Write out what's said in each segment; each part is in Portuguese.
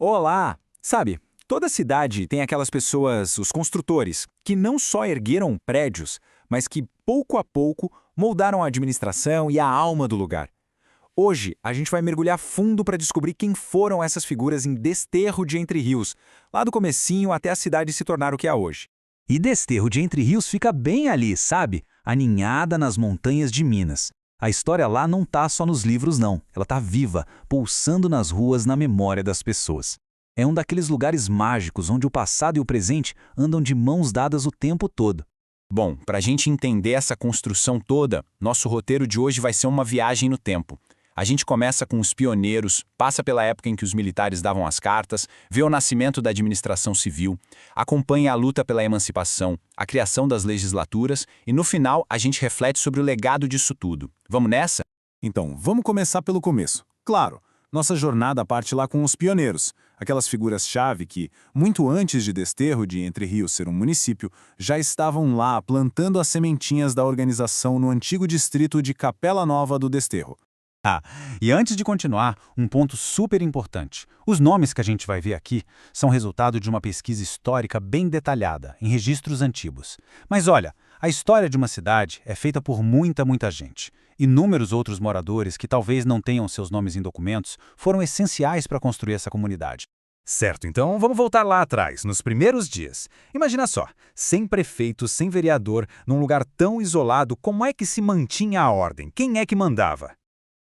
Olá! Sabe, toda cidade tem aquelas pessoas, os construtores, que não só ergueram prédios, mas que, pouco a pouco, moldaram a administração e a alma do lugar. Hoje, a gente vai mergulhar fundo para descobrir quem foram essas figuras em Desterro de Entre Rios, lá do comecinho até a cidade se tornar o que é hoje. E Desterro de Entre Rios fica bem ali, sabe? Aninhada nas montanhas de Minas. A história lá não tá só nos livros, não. Ela tá viva, pulsando nas ruas na memória das pessoas. É um daqueles lugares mágicos onde o passado e o presente andam de mãos dadas o tempo todo. Bom, para a gente entender essa construção toda, nosso roteiro de hoje vai ser uma viagem no tempo. A gente começa com os pioneiros, passa pela época em que os militares davam as cartas, vê o nascimento da administração civil, acompanha a luta pela emancipação, a criação das legislaturas e, no final, a gente reflete sobre o legado disso tudo. Vamos nessa? Então, vamos começar pelo começo. Claro, nossa jornada parte lá com os pioneiros, aquelas figuras-chave que, muito antes de Desterro de Entre Rios ser um município, já estavam lá plantando as sementinhas da organização no antigo distrito de Capela Nova do Desterro. E antes de continuar, um ponto super importante. Os nomes que a gente vai ver aqui são resultado de uma pesquisa histórica bem detalhada, em registros antigos. Mas olha, a história de uma cidade é feita por muita gente. Inúmeros outros moradores que talvez não tenham seus nomes em documentos foram essenciais para construir essa comunidade. Certo, então vamos voltar lá atrás, nos primeiros dias. Imagina só, sem prefeito, sem vereador, num lugar tão isolado, como é que se mantinha a ordem? Quem é que mandava?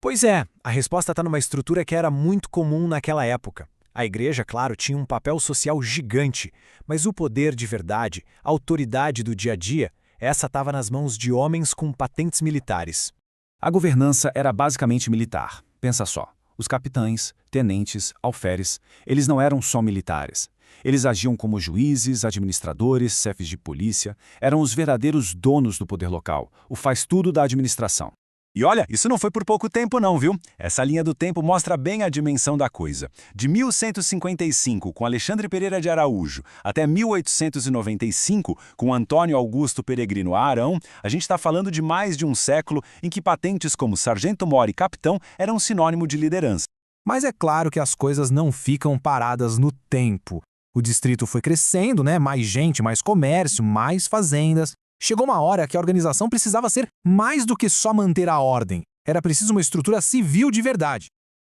Pois é, a resposta está numa estrutura que era muito comum naquela época. A igreja, claro, tinha um papel social gigante, mas o poder de verdade, a autoridade do dia a dia, essa estava nas mãos de homens com patentes militares. A governança era basicamente militar. Pensa só, os capitães, tenentes, alferes, eles não eram só militares. Eles agiam como juízes, administradores, chefes de polícia, eram os verdadeiros donos do poder local, o faz-tudo da administração. E olha, isso não foi por pouco tempo não, viu? Essa linha do tempo mostra bem a dimensão da coisa. De 1155, com Alexandre Pereira de Araújo, até 1895, com Antônio Augusto Peregrino Arão, a gente está falando de mais de um século em que patentes como sargento-mor e capitão eram sinônimo de liderança. Mas é claro que as coisas não ficam paradas no tempo. O distrito foi crescendo, né? Mais gente, mais comércio, mais fazendas. Chegou uma hora que a organização precisava ser mais do que só manter a ordem. Era preciso uma estrutura civil de verdade.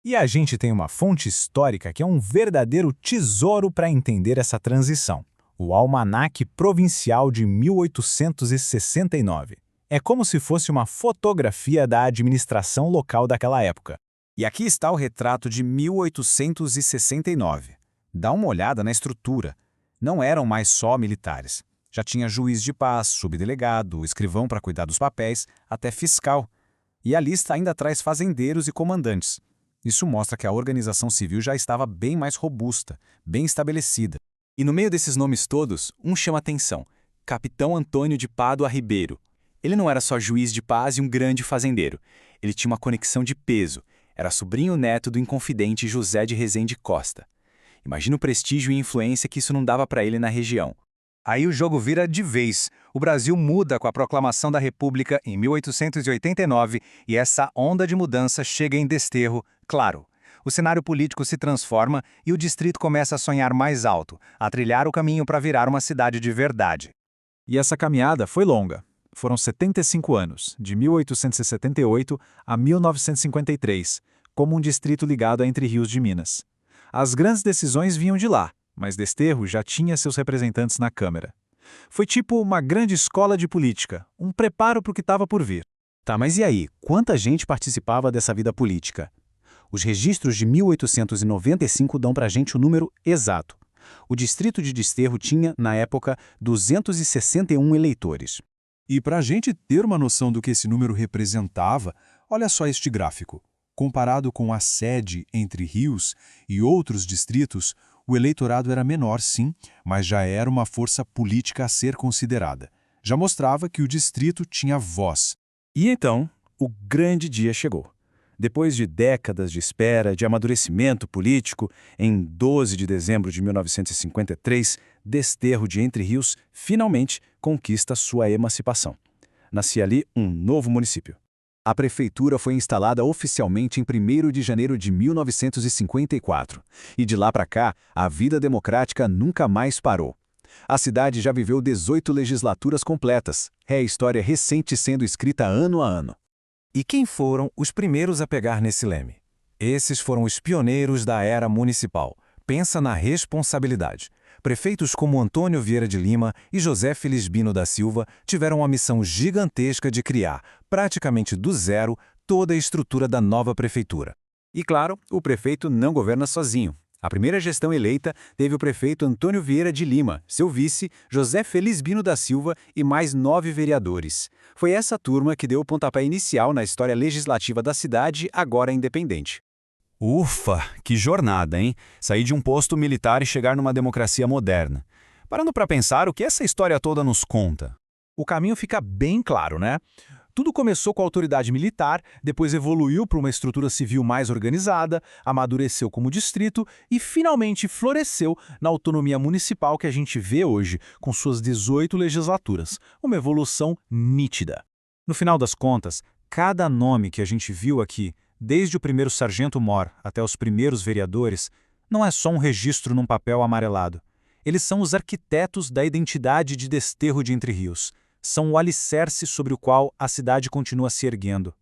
E a gente tem uma fonte histórica que é um verdadeiro tesouro para entender essa transição. O Almanaque Provincial de 1869. É como se fosse uma fotografia da administração local daquela época. E aqui está o retrato de 1869. Dá uma olhada na estrutura. Não eram mais só militares. Já tinha juiz de paz, subdelegado, escrivão para cuidar dos papéis, até fiscal. E a lista ainda traz fazendeiros e comandantes. Isso mostra que a organização civil já estava bem mais robusta, bem estabelecida. E no meio desses nomes todos, um chama atenção: Capitão Antônio de Pádua Ribeiro. Ele não era só juiz de paz e um grande fazendeiro. Ele tinha uma conexão de peso. Era sobrinho-neto do inconfidente José de Rezende Costa. Imagina o prestígio e influência que isso não dava para ele na região. Aí o jogo vira de vez. O Brasil muda com a proclamação da República em 1889 e essa onda de mudança chega em Desterro, claro. O cenário político se transforma e o distrito começa a sonhar mais alto, a trilhar o caminho para virar uma cidade de verdade. E essa caminhada foi longa. Foram 75 anos, de 1878 a 1953, como um distrito ligado a Entre Rios de Minas. As grandes decisões vinham de lá, mas Desterro já tinha seus representantes na Câmara. Foi tipo uma grande escola de política, um preparo para o que estava por vir. Tá, mas e aí? Quanta gente participava dessa vida política? Os registros de 1895 dão pra gente o número exato. O distrito de Desterro tinha, na época, 261 eleitores. E para a gente ter uma noção do que esse número representava, olha só este gráfico. Comparado com a sede Entre Rios e outros distritos, o eleitorado era menor, sim, mas já era uma força política a ser considerada. Já mostrava que o distrito tinha voz. E então, o grande dia chegou. Depois de décadas de espera, de amadurecimento político, em 12 de dezembro de 1953, Desterro de Entre Rios finalmente conquista sua emancipação. Nascia ali um novo município. A prefeitura foi instalada oficialmente em 1º de janeiro de 1954, e de lá para cá, a vida democrática nunca mais parou. A cidade já viveu 18 legislaturas completas, é a história recente sendo escrita ano a ano. E quem foram os primeiros a pegar nesse leme? Esses foram os pioneiros da era municipal. Pensa na responsabilidade. Prefeitos como Antônio Vieira de Lima e José Felizbino da Silva tiveram a missão gigantesca de criar, praticamente do zero, toda a estrutura da nova prefeitura. E claro, o prefeito não governa sozinho. A primeira gestão eleita teve o prefeito Antônio Vieira de Lima, seu vice, José Felizbino da Silva e mais 9 vereadores. Foi essa turma que deu o pontapé inicial na história legislativa da cidade, agora independente. Ufa, que jornada, hein? Sair de um posto militar e chegar numa democracia moderna. Parando para pensar, o que essa história toda nos conta? O caminho fica bem claro, né? Tudo começou com a autoridade militar, depois evoluiu para uma estrutura civil mais organizada, amadureceu como distrito e finalmente floresceu na autonomia municipal que a gente vê hoje, com suas 18 legislaturas. Uma evolução nítida. No final das contas, cada nome que a gente viu aqui, desde o primeiro sargento-mor até os primeiros vereadores, não é só um registro num papel amarelado. Eles são os arquitetos da identidade de Desterro de Entre Rios. São o alicerce sobre o qual a cidade continua se erguendo.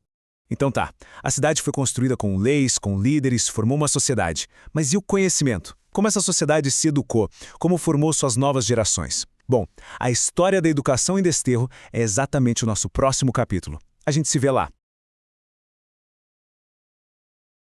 Então tá, a cidade foi construída com leis, com líderes, formou uma sociedade. Mas e o conhecimento? Como essa sociedade se educou? Como formou suas novas gerações? Bom, a história da educação em Desterro é exatamente o nosso próximo capítulo. A gente se vê lá.